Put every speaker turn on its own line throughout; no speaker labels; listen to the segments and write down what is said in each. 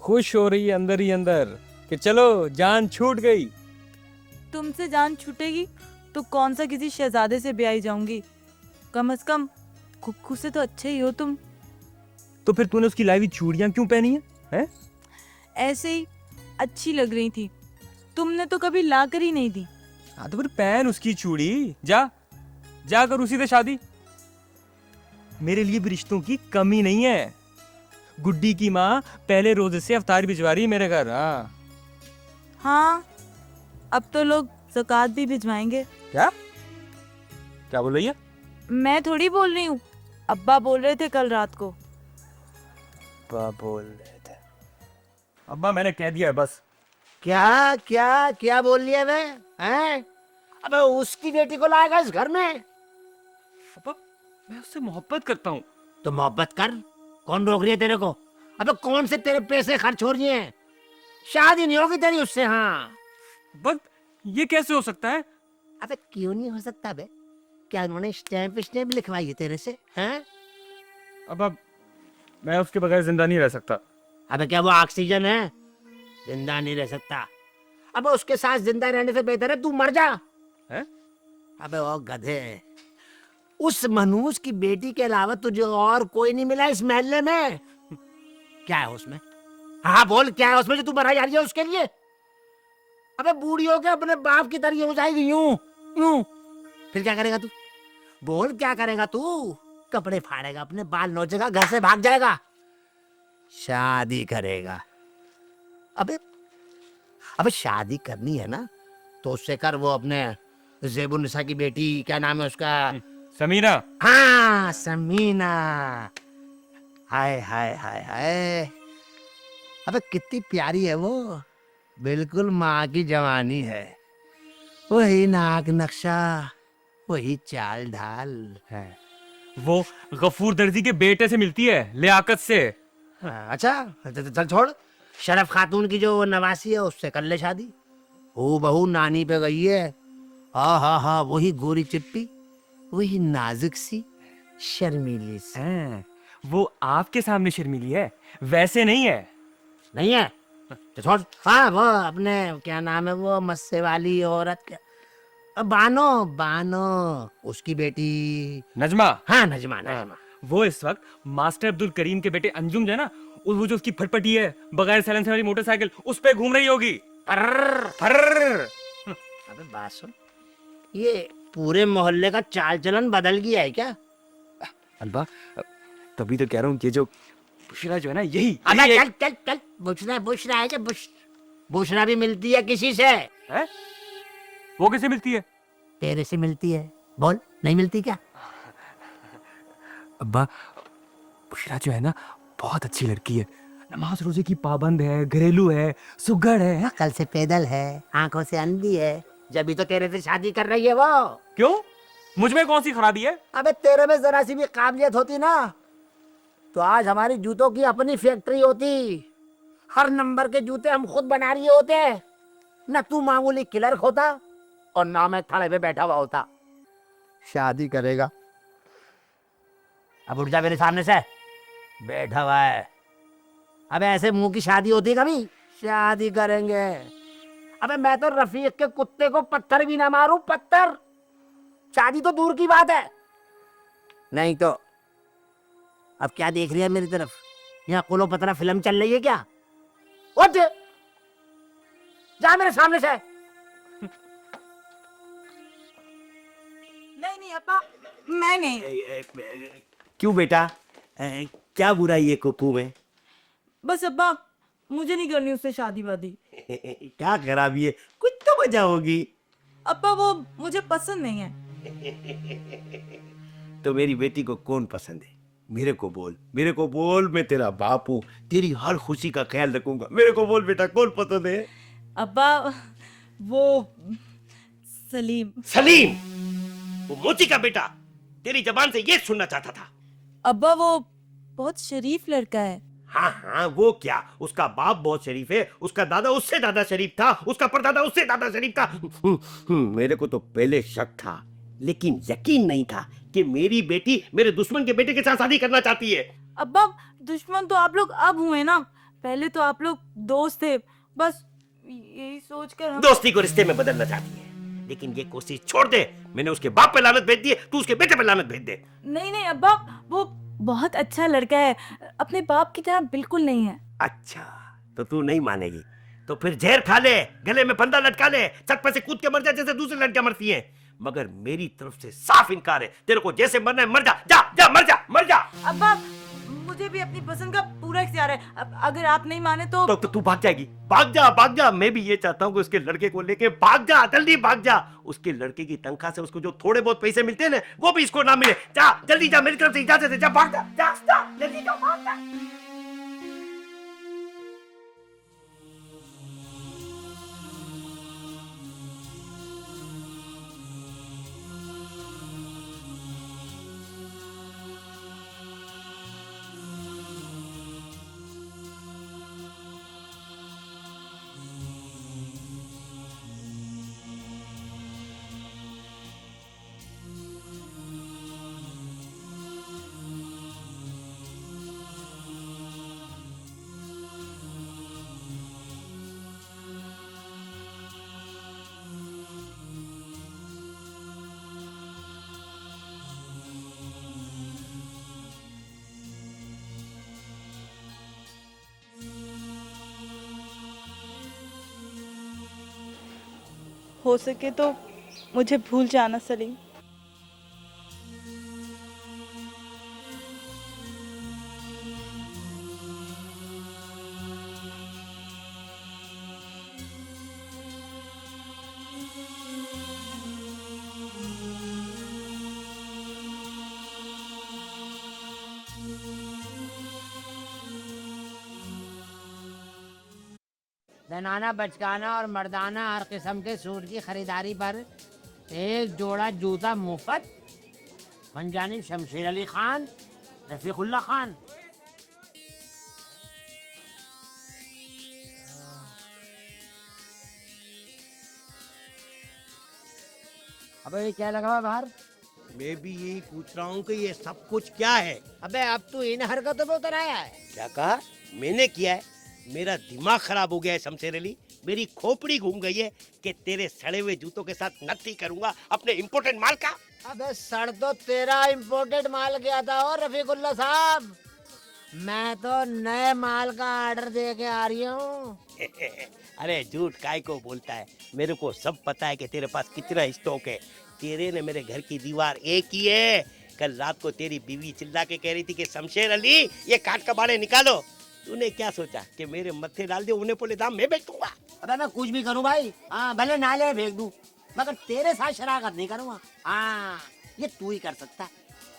खुश हो रही है अंदर ही अंदर कि चलो जान छूट गई।
तुमसे जान छूटेगी तो कौन सा किसी शहजादे से ब्याही जाऊंगी। कम से कम कुक्कू से तो अच्छे ही हो तुम।
तो फिर तूने उसकी लाई हुई चूड़ियां क्यों पहनी हैं?
ऐसे ही अच्छी लग रही थी, तुमने तो कभी ला कर ही नहीं दी।
हाँ तो फिर पहन उसकी चूड़ी, जा जा कर उसी से शादी। मेरे लिए भी रिश्तों की कमी नहीं है। गुड्डी की माँ पहले रोज से अवतार भिजवा रही है मेरे घर।
हाँ, अब तो लोग ज़कात भी भिजवाएंगे।
क्या क्या बोल रही है?
मैं थोड़ी बोल रही हूँ, अब्बा बोल रहे थे कल रात को।
अब्बा बोल रहे थे। अब्बा मैंने कह दिया है बस।
क्या क्या क्या बोल लिया मैं? हैं? अबे उसकी बेटी को लाएगा इस घर में?
अब्बा मैं उससे मोहब्बत करता हूँ।
तो मोहब्बत कर, कौन रोक रही है तेरे को? अबे कौन से तेरे पैसे खर्च हो रही हैं? शादी नहीं होगी तेरी उससे। हाँ,
बस ये कैसे हो सकता है?
अबे क्यों नहीं हो सकता बे? क्या उन्होंने स्टैम्प लिखवाई है तेरे से? हैं?
अब्बा मैं उसके बगैर जिंदा नहीं रह सकता।
अबे क्या वो ऑक्सीजन है? जिंदा नहीं रह सकता। अबे उसके साथ जिंदा रहने से बेहतर है तू मर जा।
है?
अबे ओ गधे, उस मनूज की बेटी के अलावा तुझे और कोई नहीं मिला इस महल्ले में? क्या है उसमें? हाँ बोल, क्या है उसमें जो तू मरा जा रही है उसके लिए? अबे बूढ़ी हो के अपने बाप की तरह हो जाएगी यूं यूं। फिर क्या करेगा तू? बोल क्या करेगा तू? कपड़े फाड़ेगा, अपने बाल नोचेगा, घर से भाग जाएगा, शादी करेगा। अबे अबे शादी करनी है ना तो उससे कर, वो अपने ज़ेबुन्निसा की बेटी, क्या नाम है उसका?
समीना।
हाँ समीना। हाय हाय हाय हाय, अबे कितनी प्यारी है वो, बिल्कुल माँ की जवानी है। वही नाक नक्शा, वही चाल ढाल है।
वो गफूर दर्जी के बेटे से मिलती है, लियाकत से।
अच्छा चल छोड़, शरफ खातून की जो नवासी है उससे कर ले शादी। हो बहू नानी पे गई है। हाँ हाँ हाँ, वही गोरी चिप्पी, वही नाजुक सी शर्मीली सी।
हैं, वो आपके सामने शर्मीली है, वैसे नहीं है।
नहीं है तो छोड़। हाँ वो अपने क्या नाम है वो मस्से वाली औरत, क्या बानो, बानो उसकी बेटी।
नजमा।
हाँ नजमा, नजमा।
वो इस वक्त मास्टर अब्दुल करीम के बेटे अंजुम जो है ना, वो जो उसकी फटफटी है बगैर साइलेंसर वाली मोटरसाइकिल, उस पे घूम रही होगी।
पर्र।
फर्र।
अबे बात सुन, ये पूरे मोहल्ले का चाल चलन बदल गया है क्या?
अल्बा तभी तो कह रहा हूँ, ये जो बुशरा जो है ना, यही
अबे
यही
चल चल चल, बुशरा बुशरा है क्या? बुशरा भी मिलती है किसी से?
है। वो कैसे मिलती है?
तेरे से मिलती है। बोल, नहीं मिलती क्या?
अब्बा बुशरा जो है ना, बहुत अच्छी लड़की है, नमाज रोजे की पाबंद है, घरेलू है, सुघड़ है।
कल से पैदल है, आंखों से अंधी है, जब तो तेरे से शादी कर रही है वो।
क्यों, मुझ में कौन सी खराबी है?
अबे तेरे में जरा सी भी काबिलियत होती ना तो आज हमारी जूतों की अपनी फैक्ट्री होती। हर नंबर के जूते हम खुद बना रहे होते। न तू मामूली क्लर्क होता और ना मैं थड़े पे बैठा हुआ होता। शादी करेगा? अब उठ जा मेरे सामने से, बैठा हुआ है। अबे ऐसे मुंह की शादी होती है कभी? शादी करेंगे। अबे मैं तो रफीक के कुत्ते को पत्थर भी ना मारूं, पत्थर। शादी तो दूर की बात है। नहीं तो अब क्या देख रही है मेरी तरफ? यहाँ कुलो पतरा फिल्म चल रही है क्या? उठ जा मेरे सामने से।
नहीं नहीं अब्बा, मैं नहीं।
क्यों बेटा, क्या बुराई है कुप्पू में?
बस अब्बा, मुझे नहीं करनी उससे शादी वादी।
क्या खराबी है, कुछ तो वजह होगी।
अब्बा वो मुझे पसंद नहीं है।
तो मेरी बेटी को कौन पसंद है? मेरे को बोल, मेरे को बोल, मैं तेरा बाप हूँ, तेरी हर खुशी का ख्याल रखूंगा। मेरे को बोल बेटा, कौन पसंद है?
अब्बा वो सलीम।
सलीम, वो मोची का बेटा, तेरी जबान से ये सुनना चाहता था।
अब्बा वो बहुत शरीफ लड़का है।
हाँ हाँ, वो क्या, उसका बाप बहुत शरीफ है, उसका दादा उससे ज्यादा शरीफ था, उसका परदादा उससे ज्यादा शरीफ था। मेरे को तो पहले शक था, लेकिन यकीन नहीं था कि मेरी बेटी मेरे दुश्मन के बेटे के साथ शादी करना चाहती है।
अब्बा दुश्मन तो आप लोग अब हुए ना, पहले तो आप लोग दोस्त थे, बस यही सोचकर हम।
दोस्ती को रिश्ते में बदलना चाहती है, लेकिन ये कोशिश छोड़ दे। मैंने उसके बाप पे लानत भेज दी है, तू उसके बेटे पे लानत भेज दे।
नहीं नहीं अब्बा, वो बहुत अच्छा लड़का है, अपने बाप की तरह बिल्कुल नहीं है।
अच्छा, तो तू नहीं मानेगी तो फिर जहर खा ले, गले में फंदा लटका ले, छत पे से कूद के मर जा जैसे दूसरी लड़कियां मरती हैं। मगर मेरी तरफ से साफ इनकार है, तेरे को जैसे मरना है मर जा, जा जा मर जा, मर जा।
अब्बा, मुझे भी अपनी पसंद का पूरा इख्तियार है, अगर आप नहीं माने तो
तू भाग जाएगी। भाग जा, भाग जा। मैं भी ये चाहता हूँ कि उसके लड़के को लेके भाग जा, जल्दी भाग जा। उसके लड़के की तनख्वाह से उसको जो थोड़े बहुत पैसे मिलते हैं ना, वो भी इसको ना मिले। जा जल्दी जा, मेरी तरफ से इजाजत है, जा भाग जा, जा जा, जल्दी जा, भाग जा।
हो सके तो मुझे भूल जाना सलीम।
जनाना, बचकाना और मर्दाना हर किस्म के सूट की खरीदारी पर एक जोड़ा जूता मुफ्त। पंजानी शमशेर अली खान, रफीकुल्ला खान। अबे ये क्या लगा हुआ बाहर?
मैं भी यही पूछ रहा हूँ कि ये सब कुछ क्या है।
अबे अब तू इन हरकतों पे उतर आया है।
क्या कहा? मैंने किया है? मेरा दिमाग खराब हो गया है शमशेर अली, मेरी खोपड़ी घूम गई है कि तेरे सड़े हुए जूतों के साथ नत्थी करूंगा अपने इम्पोर्टेंट माल का।
अबे सड़ तो तेरा इम्पोर्टेड माल गया था और रफीकुल्ला साहब, मैं तो नए माल का ऑर्डर दे के आ रही हूँ।
अरे झूठ काय को बोलता है, मेरे को सब पता है कि तेरे पास कितना स्टॉक है। तेरे ने मेरे घर की दीवार एक ही है। कल रात को तेरी बीवी चिल्ला के कह रही थी कि शमशेर अली ये काट कबाड़े निकालो। तूने क्या सोचा कि मेरे मत्थे डाल दे, उन्हें बोले दाम मैं बेच दूंगा।
अबे मैं कुछ भी करूँ भाई, हाँ भले नाले में फेंक दूं, मगर तेरे साथ शराकत नहीं करूँगा। हाँ ये तू ही कर सकता है,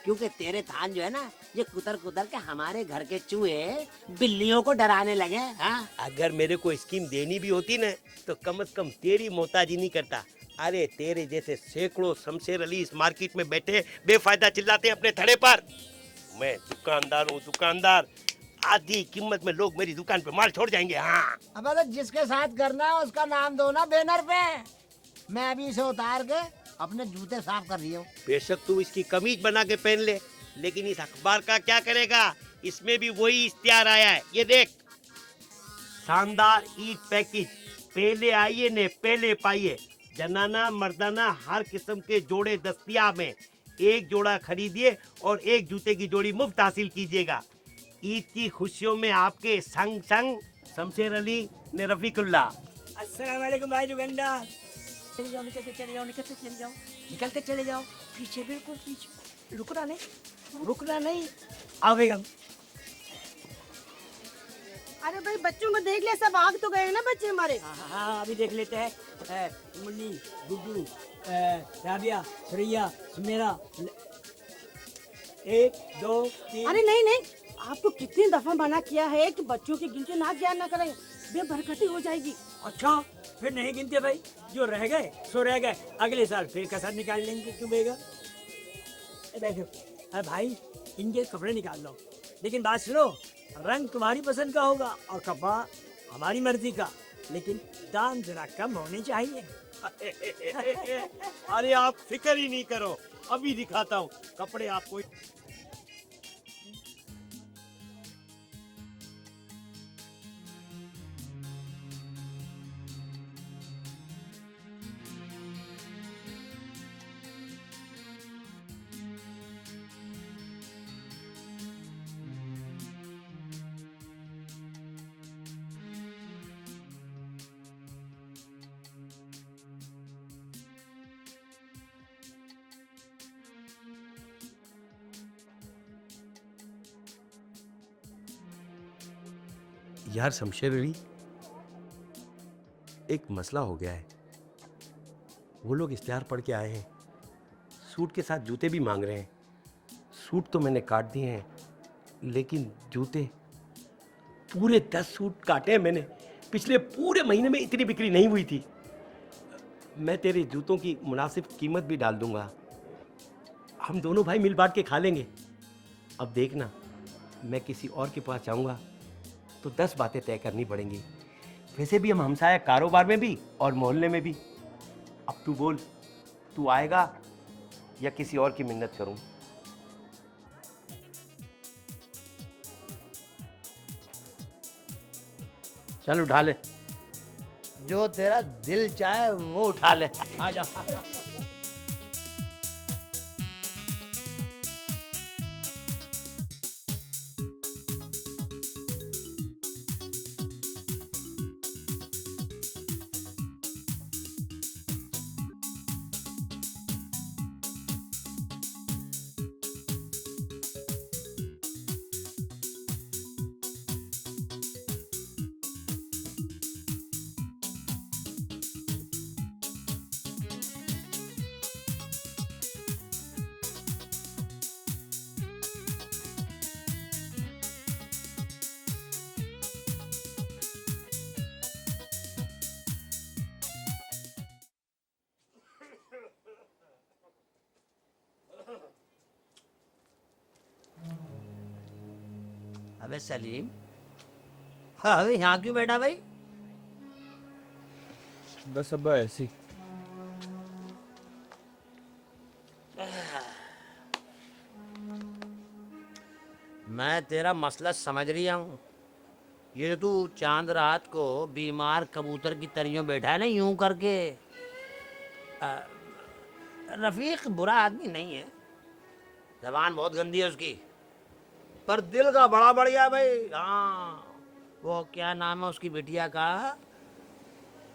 क्योंकि तेरे थान जो है ना, ये कुतर कुतर के हमारे घर के चूहे बिल्लियों को डराने लगे। हाँ
अगर मेरे को स्कीम देनी भी होती ना, तो कम से कम तेरी मोहताजी नहीं करता। अरे तेरे जैसे सैकड़ों शमशेर अली इस मार्केट में बैठे बेफायदा चिल्लाते हैं अपने थड़े पर। मैं दुकानदार हूँ, दुकानदार। आधी कीमत में लोग मेरी दुकान पे माल छोड़ जाएंगे। हाँ
अब अगर जिसके साथ करना है उसका नाम दो ना बैनर पे। मैं अभी इसे उतार के अपने जूते साफ कर रही हूँ।
बेशक तू इसकी कमीज बना के पहन ले, लेकिन इस अखबार का क्या करेगा? इसमें भी वही इश्तिहार आया है, ये देख। शानदार ईद पैकेज, पहले आइए ने पहले पाइए। जनाना मर्दाना हर किस्म के जोड़े दस्तियाब हैं। एक जोड़ा खरीदिए और एक जूते की जोड़ी मुफ्त हासिल कीजिएगा। ईद की खुशियों में आपके संग संग शमशेर अली ने रफीकुल्ला।
अस्सलाम वालेकुम भाई दुकानदार। चले जाओ, निकलते चले जाओ, निकलते चले जाओ, निकलते चले जाओ। पीछे, बिल्कुल पीछे। रुकना नहीं, रुकना नहीं। आओ बेगम।
अरे भाई बच्चों को देख ले, सब आग तो गए ना बच्चे हमारे।
हाँ अभी देख लेते हैं। मुन्नी, गुड्डू, राबिया, सुरैया, सुमेरा। 1 2 3।
अरे नहीं नहीं, आपको कितनी दफा मना किया है कि बच्चों की गिनती ना ज्ञान ना करें, बेबरकती हो जाएगी।
अच्छा फिर नहीं गिनते भाई, जो रह गए सो रह गए, अगले साल फिर कसर निकाल लेंगे। क्यों बेगम? बैठो। अरे भाई इनके कपड़े निकाल लो, लेकिन बात सुनो, रंग तुम्हारी पसंद का होगा और कपड़ा हमारी मर्जी का, लेकिन दाम जरा कम होने चाहिए।
अरे आप फिक्र ही नहीं करो, अभी दिखाता हूँ कपड़े आपको। यार शमशेर अली, एक मसला हो गया है। वो लोग इश्तिहार पढ़ के आए हैं, सूट के साथ जूते भी मांग रहे हैं। सूट तो मैंने काट दिए हैं, लेकिन जूते पूरे 10 सूट काटे हैं मैंने। पिछले पूरे महीने में इतनी बिक्री नहीं हुई थी। मैं तेरे जूतों की मुनासिब कीमत भी डाल दूंगा। हम दोनों भाई मिल बांट के खा लेंगे। अब देखना, मैं किसी और के पास जाऊंगा तो 10 बातें तय करनी पड़ेंगी। वैसे भी हम हमसाया कारोबार में भी और मोहल्ले में भी। अब तू बोल, तू आएगा या किसी और की मिन्नत करूं? चल उठा ले, जो तेरा दिल चाहे वो उठा ले। आ जा।
अबे सलीम, हाँ अबे यहाँ क्यों बैठा भाई?
बस अब्बा ऐसी।
मैं तेरा मसला समझ रहा हूँ। ये जो तू चांद रात को बीमार कबूतर की तरियों बैठा है ना यूं करके, रफीक बुरा आदमी नहीं है, जबान बहुत गंदी है उसकी, पर दिल का बड़ा बढ़िया भाई। हाँ, वो क्या नाम है उसकी बिटिया का?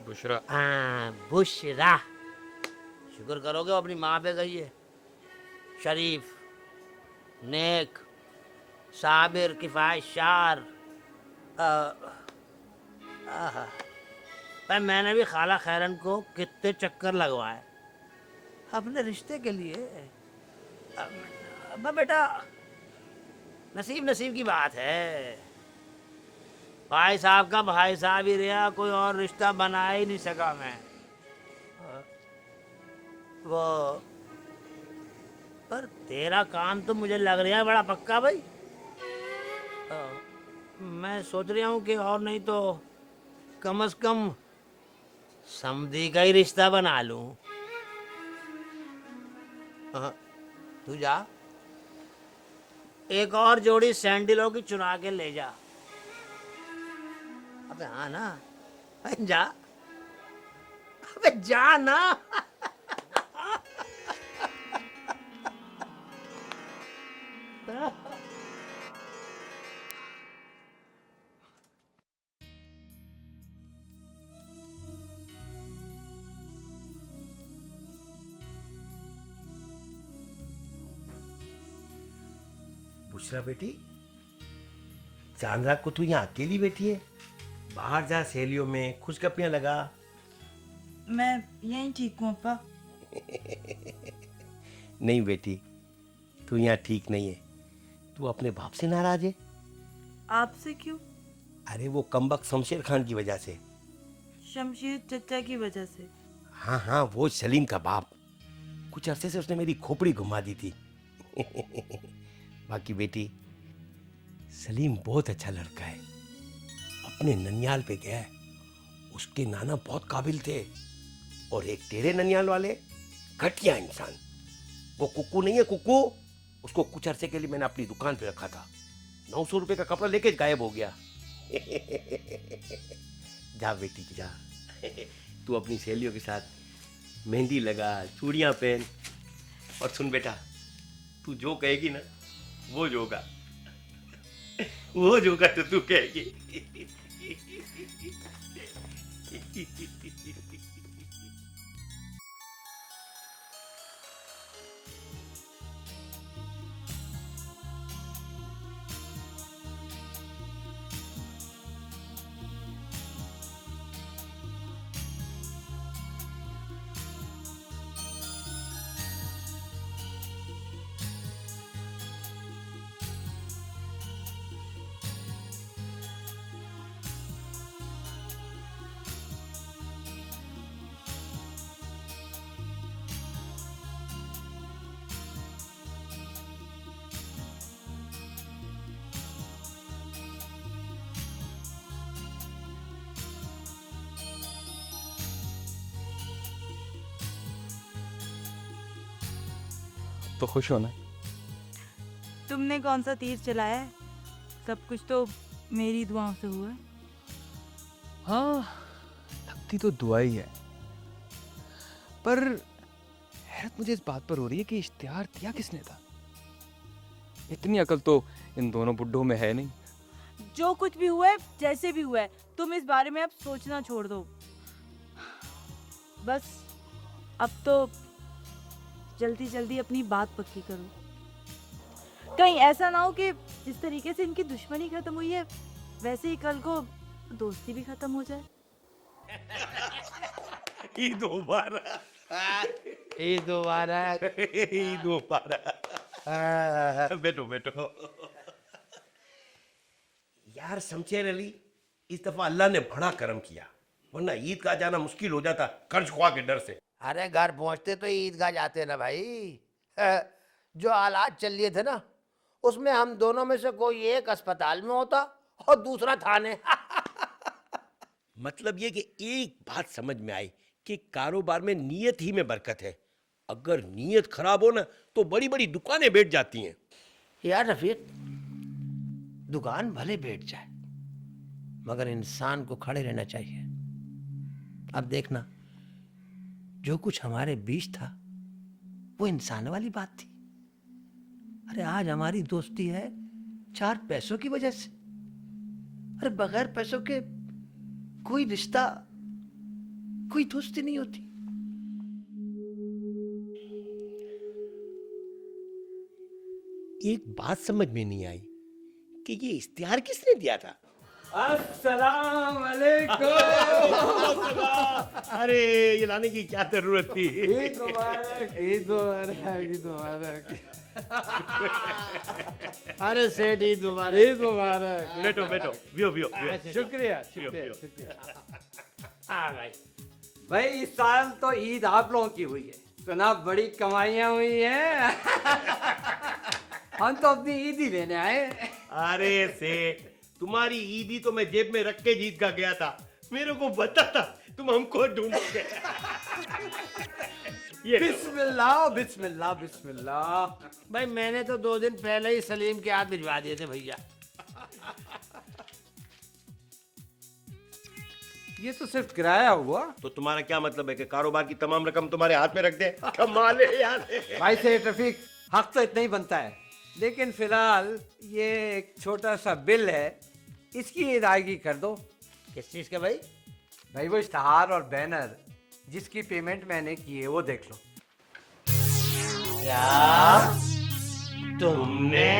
बुशरा।
हाँ, बुशरा। शुक्र करोगे वो अपनी माँ पे गई है। शरीफ, नेक, साबिर, किफ़ायतशार। पर मैंने भी खाला खैरन को कितने चक्कर लगवाए अपने रिश्ते के लिए। अब बेटा, नसीब नसीब की बात है। भाई साहब का भाई साहब ही रहा, कोई और रिश्ता बना ही नहीं सका मैं। वो पर तेरा काम तो मुझे लग रहा है बड़ा पक्का भाई। मैं सोच रहा हूँ कि और नहीं तो कम से कम समधी का ही रिश्ता बना लूं। तू जा, एक और जोड़ी सैंडलों की चुरा के ले जा। अबे हाँ ना, अबे जा, अबे जा ना।
बुशरा बेटी, चांद रात को तू यहाँ अकेली बैठी है? बाहर जा, सहेलियों में खुशगपियां लगा।
मैं यहीं ठीक हूँ अप्पा।
नहीं बेटी, तू यहाँ ठीक नहीं है। तू अपने बाप से नाराज है।
आपसे क्यों?
अरे वो कमबख्त शमशेर खान की वजह से।
शमशीर चचा की वजह से?
हाँ हाँ, वो सलीम का बाप। कुछ अरसे से उसने मेरी खोपड़ी घुमा दी थी। बाकी बेटी, सलीम बहुत अच्छा लड़का है। अपने ननियाल पे गया है। उसके नाना बहुत काबिल थे, और एक तेरे ननियाल वाले घटिया इंसान। वो कुक्कू नहीं है, कुक्कू। उसको कुछ अरसे के लिए मैंने अपनी दुकान पे रखा था। 900 रुपए का कपड़ा लेके गायब हो गया। जा बेटी जा, तू अपनी सहेलियों के साथ मेहंदी लगा, चूड़ियां पहन। और सुन बेटा, तू जो कहेगी ना वो जोगा, वो जोगा तो तू कहेगी।
तो खुश हो ना?
तुमने कौन सा तीर चलाया है? सब कुछ तो मेरी दुआओं से हुआ है।
हाँ, लगती तो दुआ ही है, पर हैरत मुझे इस बात पर हो रही है कि इश्तिहार दिया किसने था? इतनी अकल तो इन दोनों बुड्ढों में है नहीं।
जो कुछ भी हुआ है, जैसे भी हुआ है, तुम इस बारे में अब सोचना छोड़ दो। बस अब तो जल्दी जल्दी अपनी बात पक्की करो। कहीं ऐसा ना हो कि जिस तरीके से इनकी दुश्मनी खत्म हुई है, वैसे ही कल को दोस्ती भी खत्म हो जाए।
ईद मुबारक।
ईद मुबारक।
ईद मुबारक। बैठो बैठो। यार शमशेर अली, इस दफा अल्लाह ने बड़ा करम किया, वरना ईद का जाना मुश्किल हो जाता कर्ज ख्वाह के डर से।
अरे घर पहुंचते तो ईदगाह जाते ना भाई। जो हालात चल रहे थे ना, उसमें हम दोनों में से कोई एक अस्पताल में होता और दूसरा थाने।
मतलब ये कि एक बात समझ में आई कि कारोबार में नीयत ही में बरकत है। अगर नीयत खराब हो ना तो बड़ी बड़ी दुकानें बैठ जाती हैं।
यार रफीक, दुकान भले बैठ जाए मगर इंसान को खड़े रहना चाहिए। अब देखना, जो कुछ हमारे बीच था वो इंसान वाली बात थी। अरे आज हमारी दोस्ती है 4 पैसों की वजह से। अरे बगैर पैसों के कोई रिश्ता, कोई दोस्ती नहीं होती।
एक बात समझ में नहीं आई कि ये इश्तिहार किसने दिया था।
अस्सलाम वालेकुम।
अरे ये लाने की क्या जरूरत थी।
ईद मुबारक, ईद मुबारक, ईद मुबारक।
अरे सेठ ईद मुबारक।
ईद मुबारक।
बैठो बैठो, वियो वियो
शुक्रिया
वियो,
शुक्रिया
वियो।
शुक्रिया। हाँ भाई, भाई इस साल तो ईद आप लोगों की हुई है, सुना बड़ी कमाइयाँ हुई हैं। हम तो अपनी ईद ही लेने आए।
अरे सेठ, तुम्हारी ईदी तो मैं जेब में रख के जीत का गया था। मेरे को पता था तुम हमको ढूंढोगे। ये लो।
बिस्मिल्लाह बिस्मिल्लाह बिस्मिल्लाह।
भाई मैंने तो 2 दिन पहले ही सलीम के हाथ भिजवा दिए थे भैया।
ये तो सिर्फ किराया हुआ।
तो तुम्हारा क्या मतलब है कि कारोबार की तमाम रकम तुम्हारे हाथ में रख दे? कमाल है यार।
भाई से रफीक, हक तो इतना ही बनता है, लेकिन फिलहाल ये एक छोटा सा बिल है, इसकी अदायगी कर दो।
किस चीज के भाई?
भाई वो इश्तहार और बैनर जिसकी पेमेंट मैंने की है वो देख लो।
क्या
तुमने